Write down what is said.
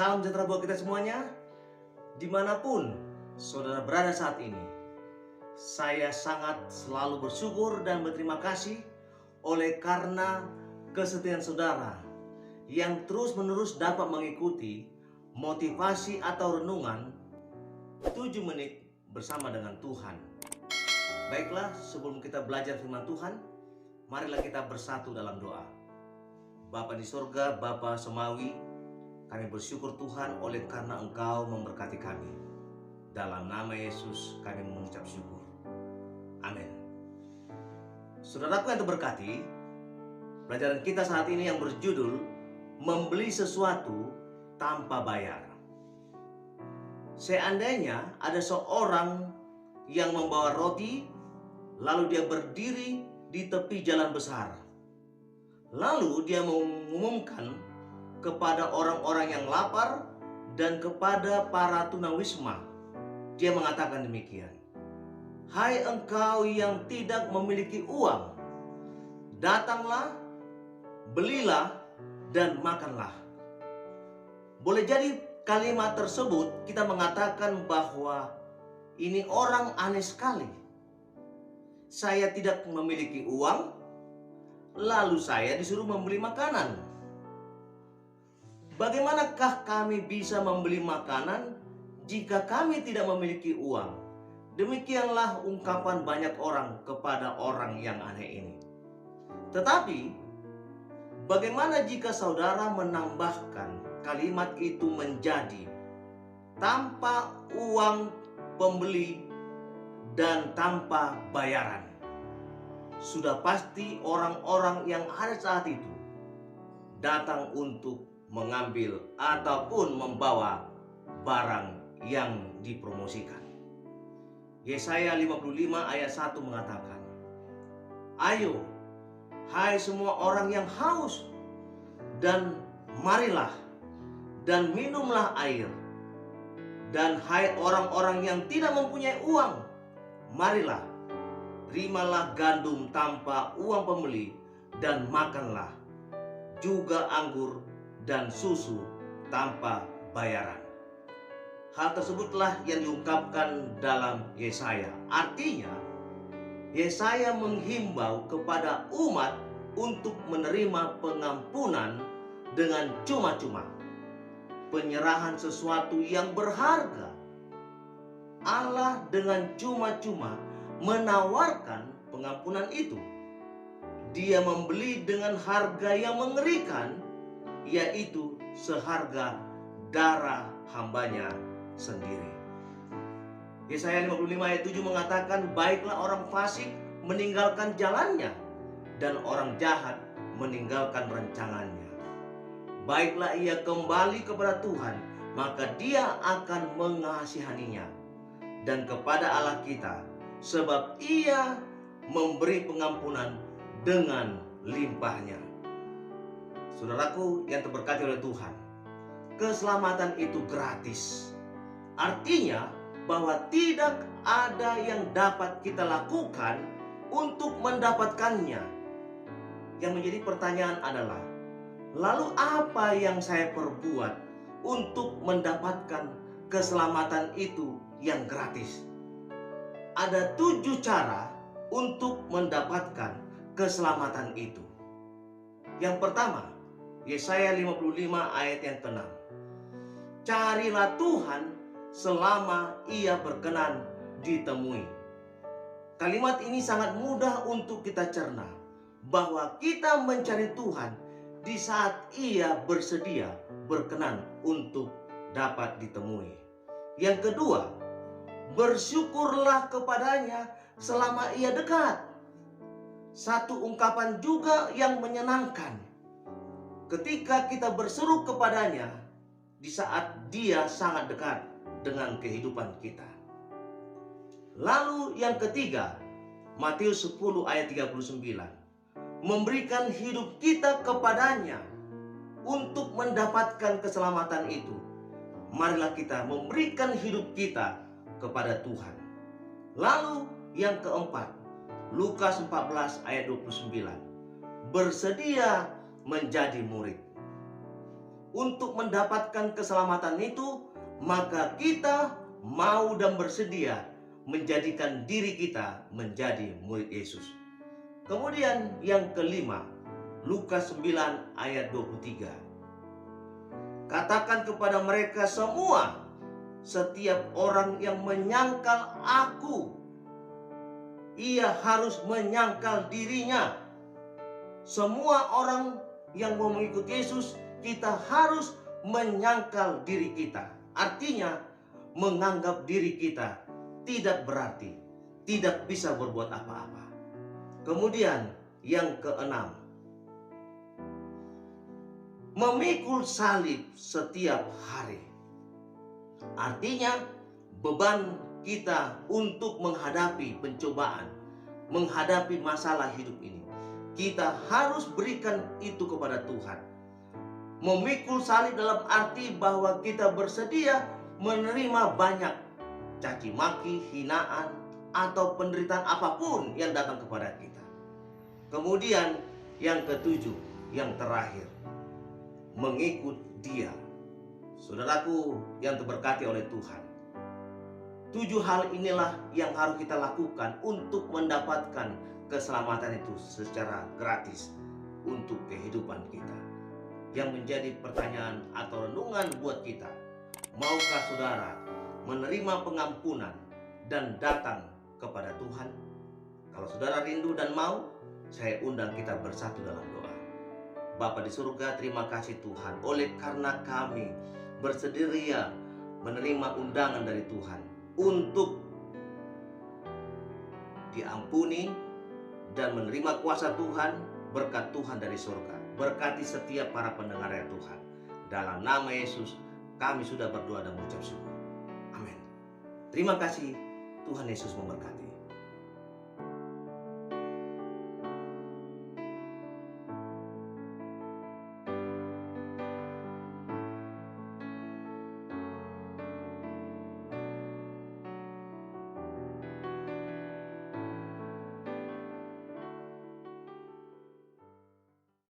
Salam sejahtera buat kita semuanya, dimanapun saudara berada saat ini. Saya sangat selalu bersyukur dan berterima kasih oleh karena kesetiaan saudara yang terus-menerus dapat mengikuti motivasi atau renungan 7 menit bersama dengan Tuhan. Baiklah, sebelum kita belajar firman Tuhan, marilah kita bersatu dalam doa. Bapa di sorga, Bapa Semawi, kami bersyukur Tuhan oleh karena Engkau memberkati kami. Dalam nama Yesus kami mengucap syukur. Amin. Saudaraku yang terberkati, pelajaran kita saat ini yang berjudul Membeli Sesuatu Tanpa Bayar. Seandainya ada seorang yang membawa roti, lalu dia berdiri di tepi jalan besar. Lalu dia mengumumkan kepada orang-orang yang lapar dan kepada para tunawisma. Dia mengatakan demikian, "Hai engkau yang tidak memiliki uang, datanglah, belilah, dan makanlah." Boleh jadi kalimat tersebut kita mengatakan bahwa ini orang aneh sekali. Saya tidak memiliki uang, lalu saya disuruh membeli makanan. Bagaimanakah kami bisa membeli makanan jika kami tidak memiliki uang? Demikianlah ungkapan banyak orang kepada orang yang aneh ini. Tetapi, bagaimana jika saudara menambahkan kalimat itu menjadi tanpa uang pembeli dan tanpa bayaran? Sudah pasti orang-orang yang ada saat itu datang untuk mengambil ataupun membawa barang yang dipromosikan. Yesaya 55 ayat 1 mengatakan, "Ayo, hai semua orang yang haus, dan marilah, dan minumlah air. Dan hai orang-orang yang tidak mempunyai uang, marilah, terimalah gandum tanpa uang pembeli, dan makanlah juga anggur dan susu tanpa bayaran." Hal tersebutlah yang diungkapkan dalam Yesaya. Artinya, Yesaya menghimbau kepada umat untuk menerima pengampunan dengan cuma-cuma, penyerahan sesuatu yang berharga. Allah dengan cuma-cuma menawarkan pengampunan itu. Dia membeli dengan harga yang mengerikan, yaitu seharga darah hambanya sendiri. Yesaya 55 ayat 7 mengatakan, "Baiklah orang fasik meninggalkan jalannya, dan orang jahat meninggalkan rancangannya. Baiklah ia kembali kepada Tuhan, maka dia akan mengasihaninya, dan kepada Allah kita, sebab ia memberi pengampunan dengan limpahnya." Saudaraku yang terberkati oleh Tuhan, keselamatan itu gratis. Artinya bahwa tidak ada yang dapat kita lakukan untuk mendapatkannya. Yang menjadi pertanyaan adalah, lalu apa yang saya perbuat untuk mendapatkan keselamatan itu yang gratis? Ada 7 cara untuk mendapatkan keselamatan itu. Yang pertama, Yesaya 55 ayat yang ke-6. "Carilah Tuhan selama ia berkenan ditemui." Kalimat ini sangat mudah untuk kita cerna, bahwa kita mencari Tuhan di saat ia bersedia berkenan untuk dapat ditemui. Yang kedua, bersyukurlah kepadanya selama ia dekat. Satu ungkapan juga yang menyenangkan ketika kita berseru kepadanya di saat dia sangat dekat dengan kehidupan kita. Lalu yang ketiga, Matius 10 ayat 39, memberikan hidup kita kepadanya untuk mendapatkan keselamatan itu. Marilah kita memberikan hidup kita kepada Tuhan. Lalu yang keempat, Lukas 14 ayat 29, bersedia menjadi murid. untuk mendapatkan keselamatan itu, maka kita mau dan bersedia menjadikan diri kita menjadi murid Yesus. Kemudian yang kelima, Lukas 9 ayat 23. Katakan kepada mereka semua, setiap orang yang menyangkal aku, ia harus menyangkal dirinya. Semua orang yang mau mengikut Yesus, kita harus menyangkal diri kita. Artinya, menganggap diri kita tidak berarti, tidak bisa berbuat apa-apa. Kemudian yang keenam, memikul salib setiap hari. Artinya, beban kita untuk menghadapi pencobaan, menghadapi masalah hidup ini, kita harus berikan itu kepada Tuhan. Memikul salib dalam arti bahwa kita bersedia menerima banyak caci maki, hinaan, atau penderitaan apapun yang datang kepada kita. Kemudian yang ketujuh, yang terakhir, mengikut Dia. Saudaraku yang terberkati oleh Tuhan, 7 hal inilah yang harus kita lakukan untuk mendapatkan keselamatan itu secara gratis untuk kehidupan kita. Yang menjadi pertanyaan atau renungan buat kita, maukah saudara menerima pengampunan dan datang kepada Tuhan? Kalau saudara rindu dan mau, saya undang kita bersatu dalam doa. Bapa di surga, terima kasih Tuhan, oleh karena kami bersedia menerima undangan dari Tuhan untuk diampuni dan menerima kuasa Tuhan, berkat Tuhan dari surga. Berkati setiap para pendengar ya Tuhan. Dalam nama Yesus kami sudah berdoa dan mengucap syukur. Amin. Terima kasih. Tuhan Yesus memberkati.